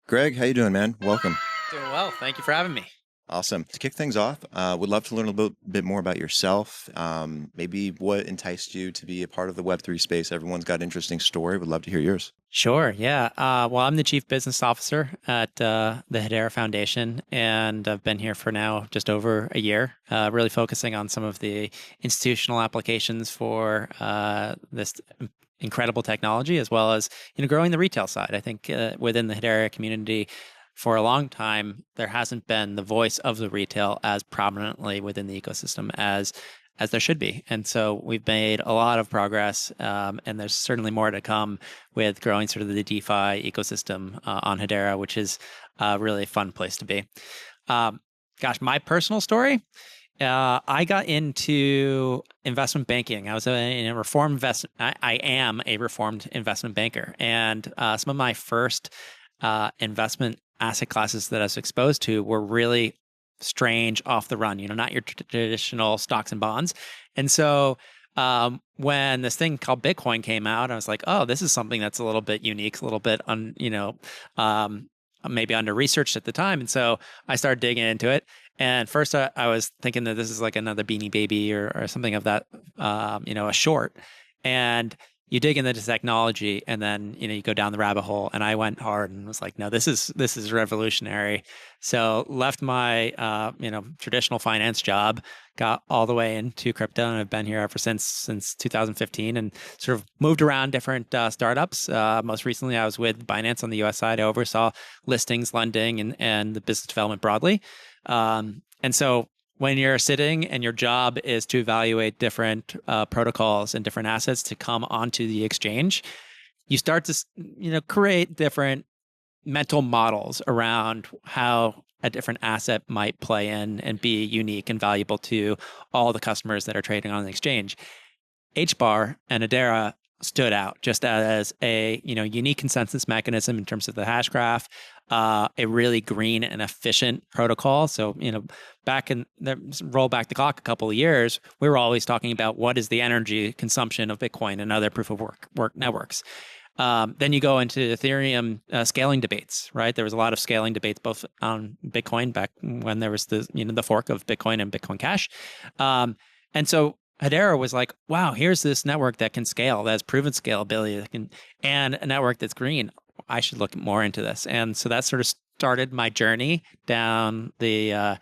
Greg, how you doing, man? Welcome. Doing well. Thank you for having me. Awesome. To kick things off, would love to learn a bit more about yourself. Maybe what enticed you to be a part of the Web3 space. Everyone's got an interesting story. Would love to hear yours. Sure. Yeah. Well, I'm the Chief Business Officer at the Hedera Foundation, and I've been here for now just over a year, really focusing on some of the institutional applications for this incredible technology, as well as growing the retail side. I think within the Hedera community, for a long time, there hasn't been the voice of the retail as prominently within the ecosystem as there should be. And so we've made a lot of progress, and there's certainly more to come with growing sort of the DeFi ecosystem on Hedera, which is a really fun place to be. My personal story, I got into investment banking. I was a reformed investment. I am a reformed investment banker, and some of my first investment asset classes that I was exposed to were really strange, off the run, not your traditional stocks and bonds. And so when this thing called Bitcoin came out, I was like, oh, this is something that's a little bit unique, a little bit maybe under researched at the time. And so I started digging into it. And first I was thinking that this is like another Beanie Baby or something of that, a short. And you dig into the technology, and then you go down the rabbit hole. And I went hard and was like, no, this is revolutionary. So left my traditional finance job, got all the way into crypto, and I've been here ever since 2015, and sort of moved around different startups. Most recently, I was with Binance on the US side. I oversaw listings, lending, and the business development broadly. And so when you're sitting and your job is to evaluate different protocols and different assets to come onto the exchange, you start to create different mental models around how a different asset might play in and be unique and valuable to all the customers that are trading on the exchange. HBAR and Hedera stood out just as a unique consensus mechanism in terms of the hash graph, a really green and efficient protocol. So roll back the clock a couple of years, we were always talking about what is the energy consumption of Bitcoin and other proof of work networks. Then you go into Ethereum scaling debates, right? There was a lot of scaling debates both on Bitcoin back when there was the fork of Bitcoin and Bitcoin Cash, and so Hedera was like, wow, here's this network that can scale, that has proven scalability, and a network that's green. I should look more into this. And so that sort of started my journey down the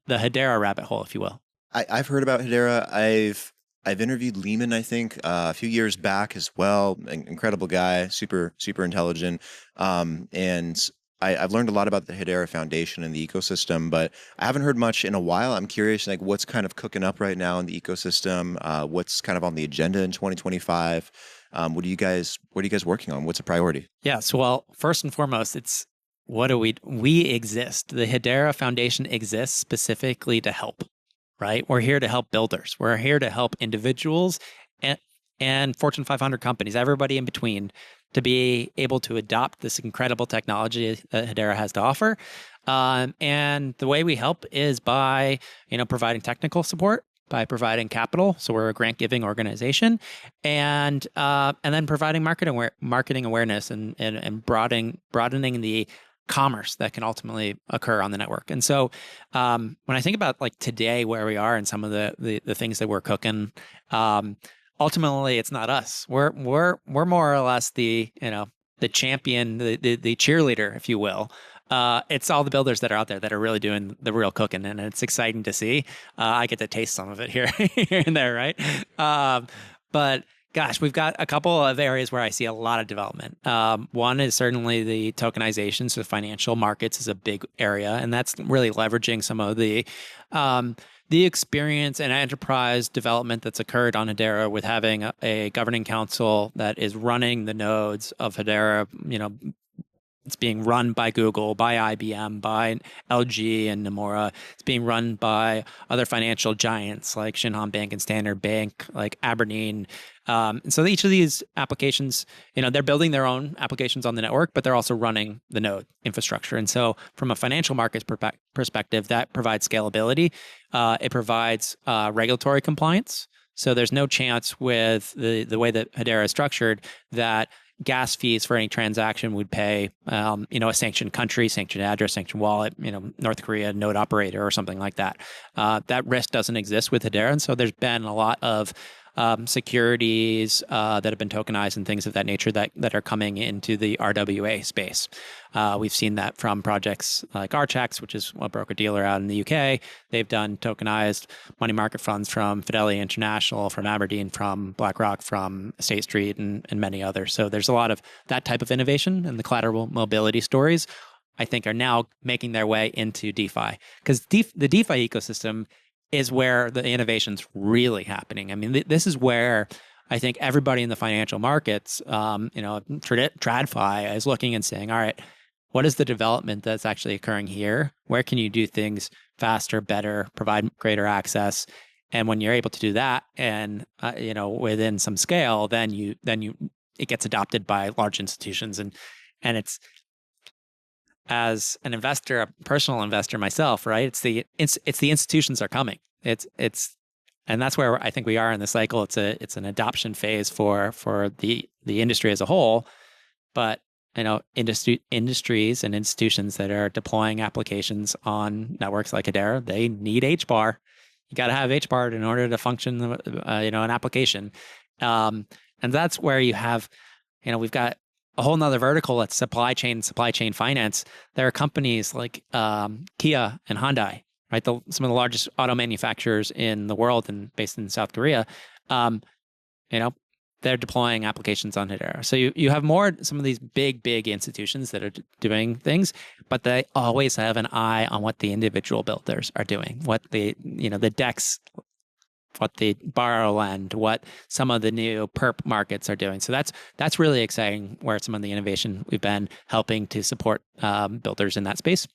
Hedera rabbit hole, if you will. I've heard about Hedera. I've interviewed Lehman, I think, a few years back as well. Incredible guy, super intelligent, and I've learned a lot about the Hedera Foundation and the ecosystem, but I haven't heard much in a while. I'm curious, like, what's kind of cooking up right now in the ecosystem? What's kind of on the agenda in 2025? What are you guys working on? What's a priority? Yeah. So, well, first and foremost, it's what do we exist. The Hedera Foundation exists specifically to help, right? We're here to help builders. We're here to help individuals and Fortune 500 companies, everybody in between, to be able to adopt this incredible technology that Hedera has to offer. And the way we help is by, providing technical support, by providing capital. So we're a grant giving organization, and then providing marketing awareness and broadening the commerce that can ultimately occur on the network. And so when I think about like today, where we are and some of the things that we're cooking, ultimately, it's not us. We're more or less the champion, the cheerleader, if you will. It's all the builders that are out there that are really doing the real cooking, and it's exciting to see. I get to taste some of it here and there, right? But gosh, we've got a couple of areas where I see a lot of development. One is certainly the tokenization, so financial markets is a big area, and that's really leveraging some of the experience and enterprise development that's occurred on Hedera with having a governing council that is running the nodes of Hedera. It's being run by Google, by IBM, by LG and Nomura. It's being run by other financial giants like Shinhan Bank and Standard Bank, like Aberdeen. And so each of these applications, they're building their own applications on the network, but they're also running the node infrastructure. And so from a financial markets perspective, that provides scalability. It provides regulatory compliance. So there's no chance with the way that Hedera is structured that gas fees for any transaction would pay, a sanctioned country, sanctioned address, sanctioned wallet, North Korea node operator or something like that. That risk doesn't exist with Hedera, and so there's been a lot of securities that have been tokenized and things of that nature that are coming into the RWA space. We've seen that from projects like Archax, which is a broker-dealer out in the UK. They've done tokenized money market funds from Fidelity International, from Aberdeen, from BlackRock, from State Street, and many others. So there's a lot of that type of innovation, and the collateral mobility stories, I think, are now making their way into DeFi, because the DeFi ecosystem is where the innovation's really happening. I mean, this is where I think everybody in the financial markets, TradFi, is looking and saying, all right, what is the development that's actually occurring here? Where can you do things faster, better, provide greater access? And when you're able to do that, and within some scale, then it gets adopted by large institutions, and it's, as an investor, a personal investor myself, right? It's the institutions are coming. And that's where I think we are in the cycle. It's an adoption phase for the industry as a whole, but industries and institutions that are deploying applications on networks like Hedera, they need HBAR. You got to have HBAR in order to function, an application, and that's where you have, we've got a whole nother vertical that's supply chain finance. There are companies like Kia and Hyundai, right? Some of the largest auto manufacturers in the world and based in South Korea. They're deploying applications on Hedera. So you have some of these big institutions that are doing things, but they always have an eye on what the individual builders are doing, what the DEX, what the borrow lend, what some of the new perp markets are doing. So that's really exciting, where some of the innovation we've been helping to support builders in that space.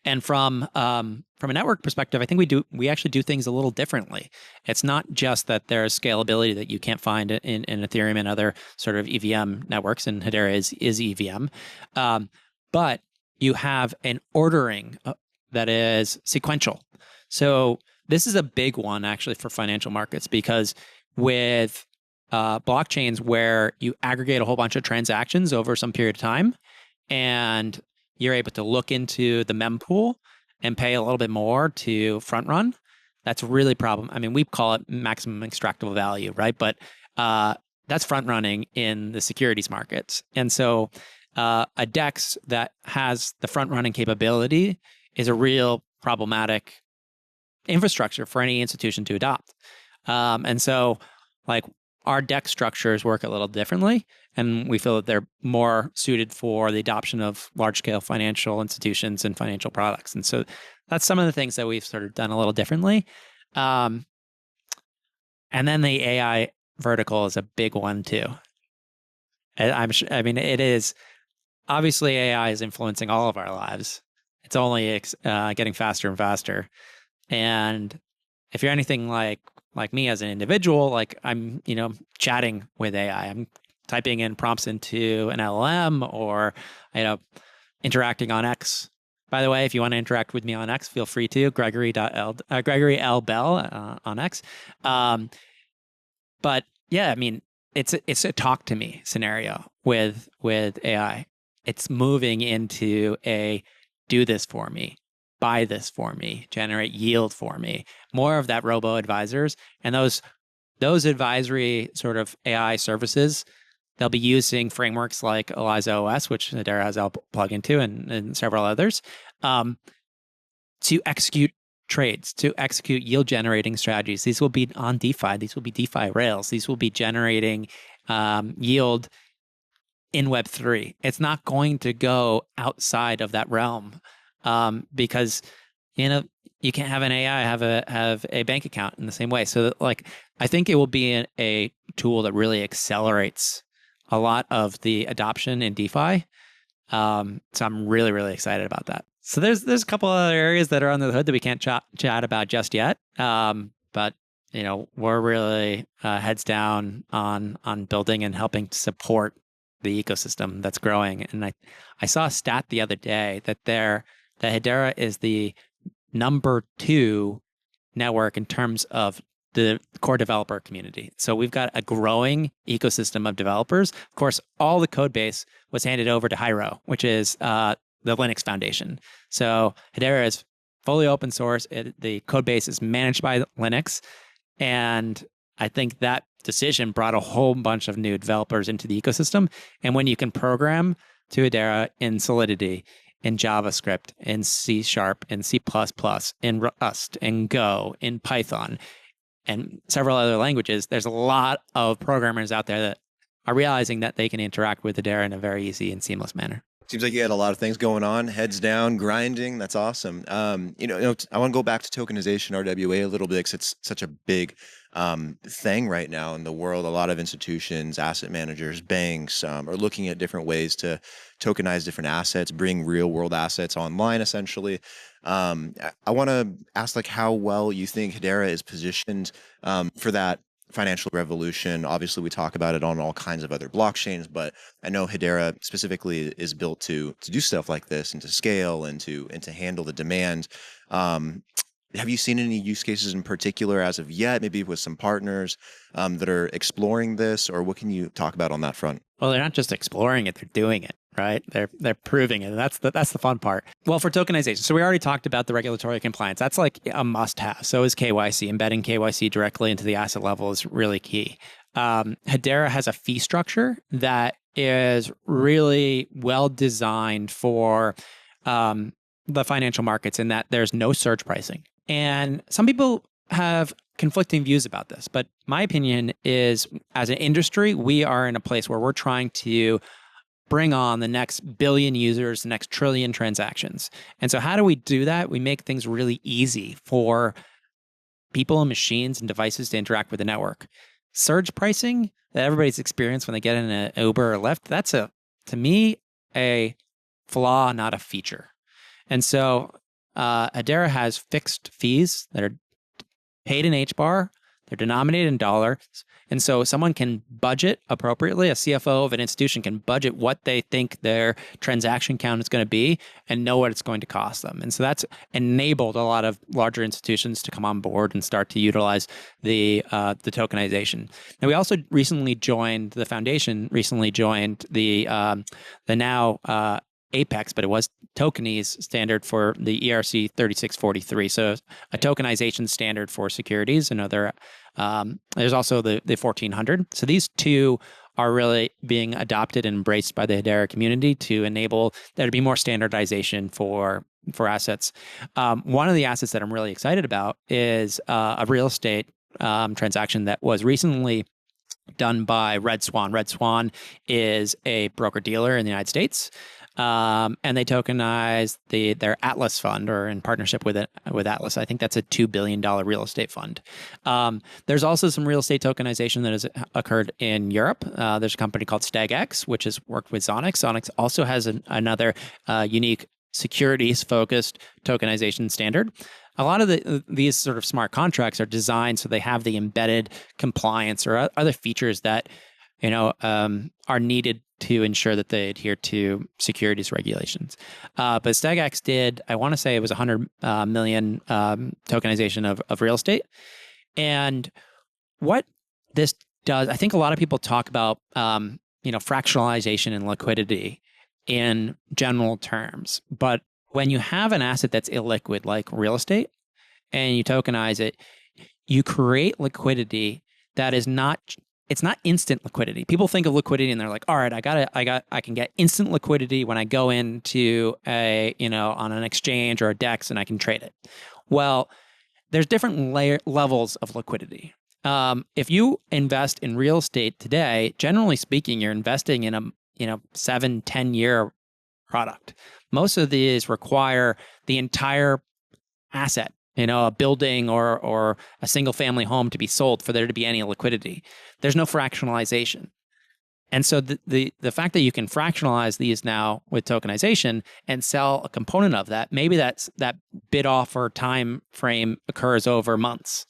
And from a network perspective, I think we actually do things a little differently. It's not just that there's scalability that you can't find in Ethereum and other sort of EVM networks, and Hedera is EVM, but you have an ordering that is sequential. So this is a big one actually for financial markets, because with blockchains where you aggregate a whole bunch of transactions over some period of time, and you're able to look into the mempool and pay a little bit more to front run, that's really problem. I mean, we call it maximum extractable value, right? But that's front running in the securities markets. And so a DEX that has the front running capability is a real problematic infrastructure for any institution to adopt. And so our DEX structures work a little differently, and we feel that they're more suited for the adoption of large-scale financial institutions and financial products. And so that's some of the things that we've sort of done a little differently. And then the AI vertical is a big one too. It is, obviously AI is influencing all of our lives. It's only getting faster and faster. And if you're anything like me as an individual, I'm, chatting with AI. I'm typing in prompts into an LLM, or, interacting on X. By the way, if you want to interact with me on X, feel free to. Gregory L. Bell on X. But yeah, I mean, it's a talk to me scenario with AI. It's moving into a do this for me, buy this for me, generate yield for me, more of that robo advisors. And those advisory sort of AI services, they'll be using frameworks like ELIZA OS, which Hedera has a plug-in to, and several others, to execute trades, to execute yield generating strategies. These will be on DeFi. These will be DeFi rails. These will be generating yield in Web3. It's not going to go outside of that realm, because you can't have an AI have a bank account in the same way. So I think it will be a tool that really accelerates a lot of the adoption in DeFi. So I'm really, really excited about that. So there's a couple other areas that are under the hood that we can't chat about just yet. But we're really heads down on building and helping to support the ecosystem that's growing. And I saw a stat the other day that Hedera is the number 2 network in terms of the core developer community. So we've got a growing ecosystem of developers. Of course, all the code base was handed over to Hyro, which is the Linux Foundation. So Hedera is fully open source. The code base is managed by Linux. And I think that decision brought a whole bunch of new developers into the ecosystem. And when you can program to Hedera in Solidity, in JavaScript, in C#, in C++, in Rust, in Go, in Python, and several other languages, there's a lot of programmers out there that are realizing that they can interact with Hedera in a very easy and seamless manner. Seems like you had a lot of things going on, heads down, grinding. That's awesome. I want to go back to tokenization, RWA a little bit because it's such a big thing right now in the world. A lot of institutions, asset managers, banks are looking at different ways to tokenize different assets, bring real world assets online, essentially. I want to ask like how well you think Hedera is positioned for that financial revolution. Obviously, we talk about it on all kinds of other blockchains, but I know Hedera specifically is built to do stuff like this and to scale and to handle the demand. Have you seen any use cases in particular as of yet, maybe with some partners that are exploring this, or what can you talk about on that front? Well, they're not just exploring it, they're doing it, right? They're proving it. And that's the fun part. Well, for tokenization, so we already talked about the regulatory compliance. That's like a must-have. So is KYC. Embedding KYC directly into the asset level is really key. Hedera has a fee structure that is really well designed for the financial markets in that there's no surge pricing. And some people have conflicting views about this, but my opinion is as an industry, we are in a place where we're trying to bring on the next billion users, the next trillion transactions. And so how do we do that? We make things really easy for people and machines and devices to interact with the network. Surge pricing that everybody's experienced when they get in an Uber or Lyft, that's to me, a flaw, not a feature. And so Hedera has fixed fees that are paid in HBAR, they're denominated in dollars. And so someone can budget appropriately. A CFO of an institution can budget what they think their transaction count is going to be and know what it's going to cost them. And so that's enabled a lot of larger institutions to come on board and start to utilize the tokenization. Now, we also recently joined, the foundation recently joined the now Apex, but it was tokenized standard for the ERC 3643. So a tokenization standard for securities. Another, there's also the 1400. So these two are really being adopted and embraced by the Hedera community to enable there to be more standardization for assets. One of the assets that I'm really excited about is a real estate transaction that was recently done by Red Swan. Red Swan is a broker-dealer in the United States. And they tokenized their Atlas fund, or in partnership with Atlas. I think that's a $2 billion real estate fund. There's also some real estate tokenization that has occurred in Europe. There's a company called StagX, which has worked with Zonix. Zonix also has another unique securities-focused tokenization standard. A lot of these sort of smart contracts are designed so they have the embedded compliance or other features that are needed to ensure that they adhere to securities regulations. But StagX did, I want to say it was 100 million tokenization of real estate. And what this does, I think a lot of people talk about, fractionalization and liquidity in general terms. But when you have an asset that's illiquid, like real estate, and you tokenize it, you create liquidity that is not, it's not instant liquidity. People think of liquidity and they're like, all right, I can get instant liquidity when I go into on an exchange or a DEX and I can trade it. Well, there's different levels of liquidity. If you invest in real estate today, generally speaking, you're investing in a 7-10 year product. Most of these require the entire asset, a building or a single family home to be sold for there to be any liquidity. There's no fractionalization. And so the fact that you can fractionalize these now with tokenization and sell a component of that, maybe that bid offer time frame occurs over months,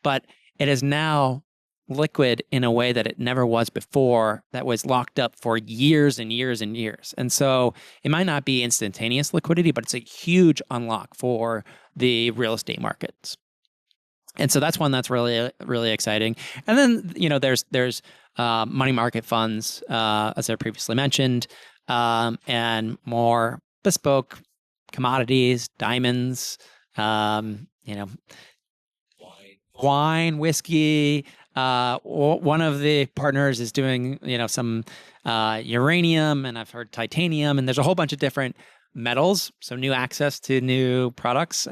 but it is now liquid in a way that it never was before, that was locked up for years and years and years. And so it might not be instantaneous liquidity, but it's a huge unlock for the real estate markets. And so that's one that's really, really exciting. And then, there's money market funds, as I previously mentioned, and more bespoke commodities, diamonds, you know, wine, whiskey. One of the partners is doing, some uranium, and I've heard titanium, and there's a whole bunch of different metals. So new access to new products.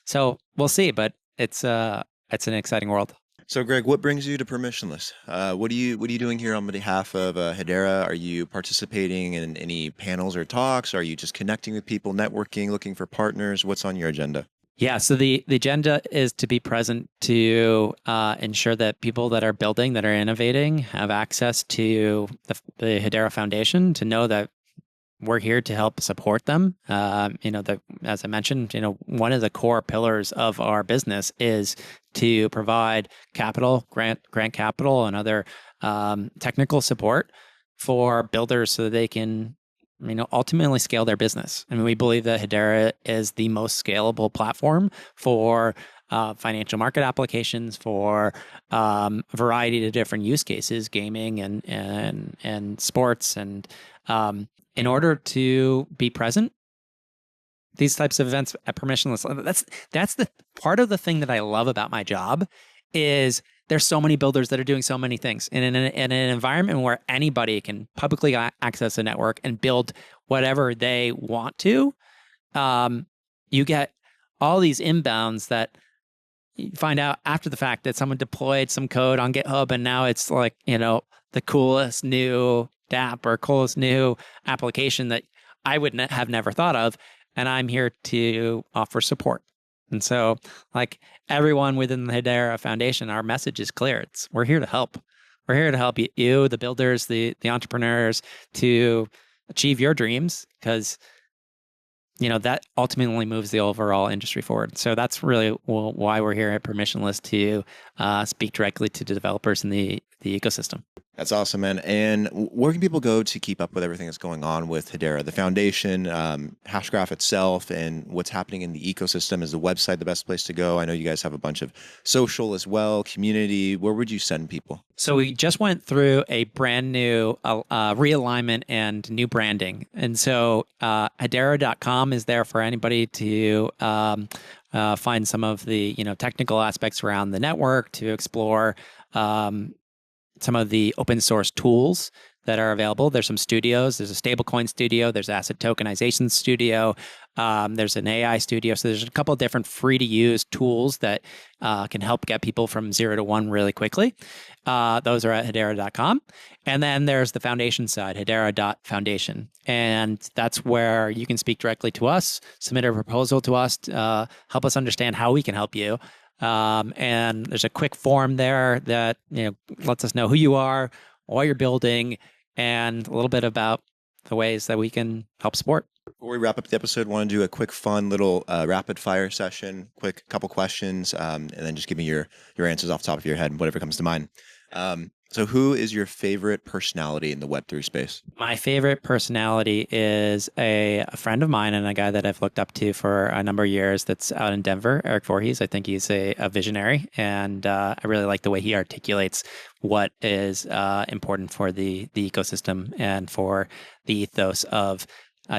So we'll see, but it's an exciting world. So, Greg, what brings you to Permissionless? What are you doing here on behalf of Hedera? Are you participating in any panels or talks? Are you just connecting with people, networking, looking for partners? What's on your agenda? Yeah, so the agenda is to be present to ensure that people that are building, that are innovating, have access to the Hedera Foundation, to know that we're here to help support them. As I mentioned, one of the core pillars of our business is to provide capital, grant capital, and other technical support for builders so that they can, ultimately scale their business. I mean, we believe that Hedera is the most scalable platform for financial market applications, for a variety of different use cases, gaming and sports, and in order to be present, these types of events at Permissionless, that's the part of the thing that I love about my job is there's so many builders that are doing so many things. And in an environment where anybody can publicly access a network and build whatever they want to, you get all these inbounds that you find out after the fact that someone deployed some code on GitHub, and now it's like, the coolest new dApp or coolest new application that I would have never thought of. And I'm here to offer support. And so, like everyone within the Hedera Foundation, our message is clear. We're here to help. We're here to help you, the builders, the entrepreneurs, to achieve your dreams, because that ultimately moves the overall industry forward. So that's really why we're here at Permissionless, to speak directly to the developers in the ecosystem. That's awesome, man. And where can people go to keep up with everything that's going on with Hedera, the foundation, Hashgraph itself, and what's happening in the ecosystem? Is the website the best place to go? I know you guys have a bunch of social as well, community. Where would you send people? So we just went through a brand new realignment and new branding. And so Hedera.com is there for anybody to find some of the technical aspects around the network, to explore some of the open source tools that are available. There's some studios. There's a stablecoin studio. There's asset tokenization studio. There's an AI studio. So there's a couple of different free to use tools that can help get people from 0 to 1 really quickly. Those are at hedera.com. And then there's the foundation side, hedera.foundation. And that's where you can speak directly to us, submit a proposal to us, help us understand how we can help you. And there's a quick form there that lets us know who you are, what you're building, and a little bit about the ways that we can help support. Before we wrap up the episode, I want to do a quick, fun little rapid fire session. Quick couple questions, and then just give me your answers off the top of your head, whatever comes to mind. So who is your favorite personality in the Web3 space? My favorite personality is a friend of mine and a guy that I've looked up to for a number of years that's out in Denver, Eric Voorhees. I think he's a visionary, and I really like the way he articulates what is important for the ecosystem and for the ethos of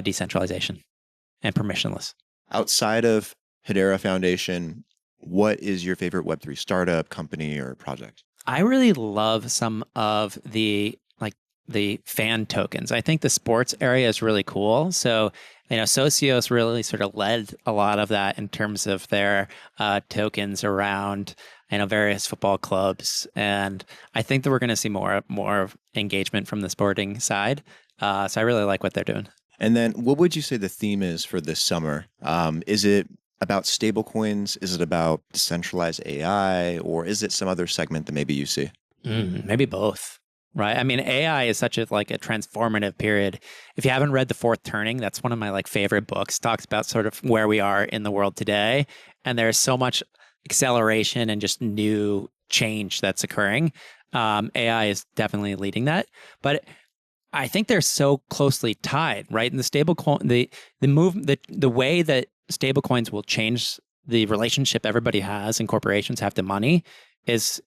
decentralization and permissionless. Outside of Hedera Foundation, what is your favorite Web3 startup, company, or project? I really love some of the fan tokens. I think the sports area is really cool. So, Socios really sort of led a lot of that in terms of their tokens around, various football clubs. And I think that we're going to see more engagement from the sporting side. So I really like what they're doing. And then what would you say the theme is for this summer? Is it about stablecoins? Is it about decentralized AI? Or is it some other segment that maybe you see? Maybe both, right? I mean, AI is such a transformative period. If you haven't read The Fourth Turning, that's one of my favorite books. Talks about sort of where we are in the world today. And there's so much acceleration and just new change that's occurring. AI is definitely leading that. But I think they're so closely tied, right? And the stablecoin, the way that stablecoins will change the relationship everybody has and corporations have to money is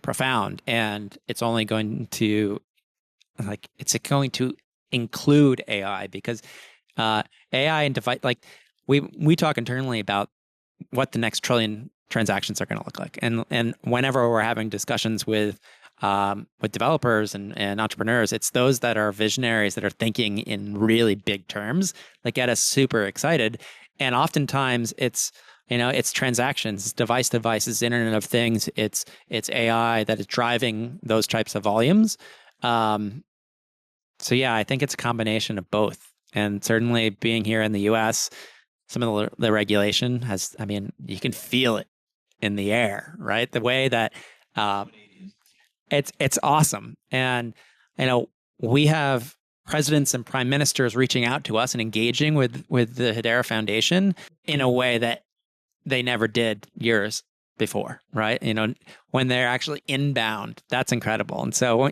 profound, and it's only going to include AI, because AI and device, like we talk internally about what the next trillion transactions are going to look like, and whenever we're having discussions with developers and entrepreneurs, it's those that are visionaries that are thinking in really big terms that get us super excited. And oftentimes it's transactions, device to devices, Internet of Things. It's AI that is driving those types of volumes. So yeah, I think it's a combination of both. And certainly being here in the US, some of the regulation has, I mean, you can feel it in the air, right? The way that it's awesome. And we have presidents and prime ministers reaching out to us and engaging with the Hedera Foundation in a way that they never did years before, right? When they're actually inbound, that's incredible. And so,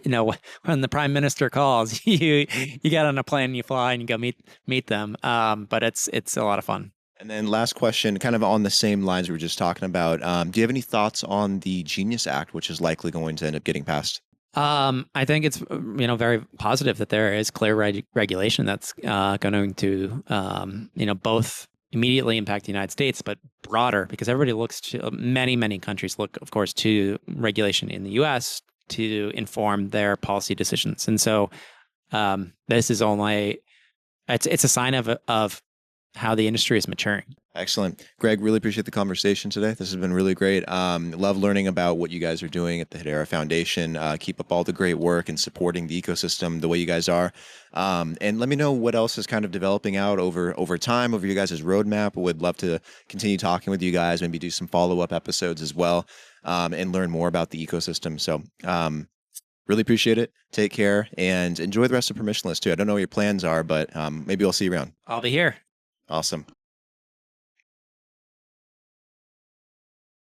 when the prime minister calls, you get on a plane, you fly, and you go meet them. But it's a lot of fun. And then last question, kind of on the same lines we were just talking about. Do you have any thoughts on the Genius Act, which is likely going to end up getting passed? I think it's very positive that there is clear regulation that's going to both immediately impact the United States, but broader, because everybody looks to many countries look, of course, to regulation in the U.S. to inform their policy decisions. And so this is only it's a sign of how the industry is maturing. Excellent. Gregg, really appreciate the conversation today. This has been really great. Love learning about what you guys are doing at the Hedera Foundation. Keep up all the great work and supporting the ecosystem the way you guys are. And let me know what else is kind of developing out over time, over you guys' roadmap. Would love to continue talking with you guys, maybe do some follow-up episodes as well, and learn more about the ecosystem. So really appreciate it. Take care and enjoy the rest of Permissionless too. I don't know what your plans are, but maybe I'll see you around. I'll be here. Awesome.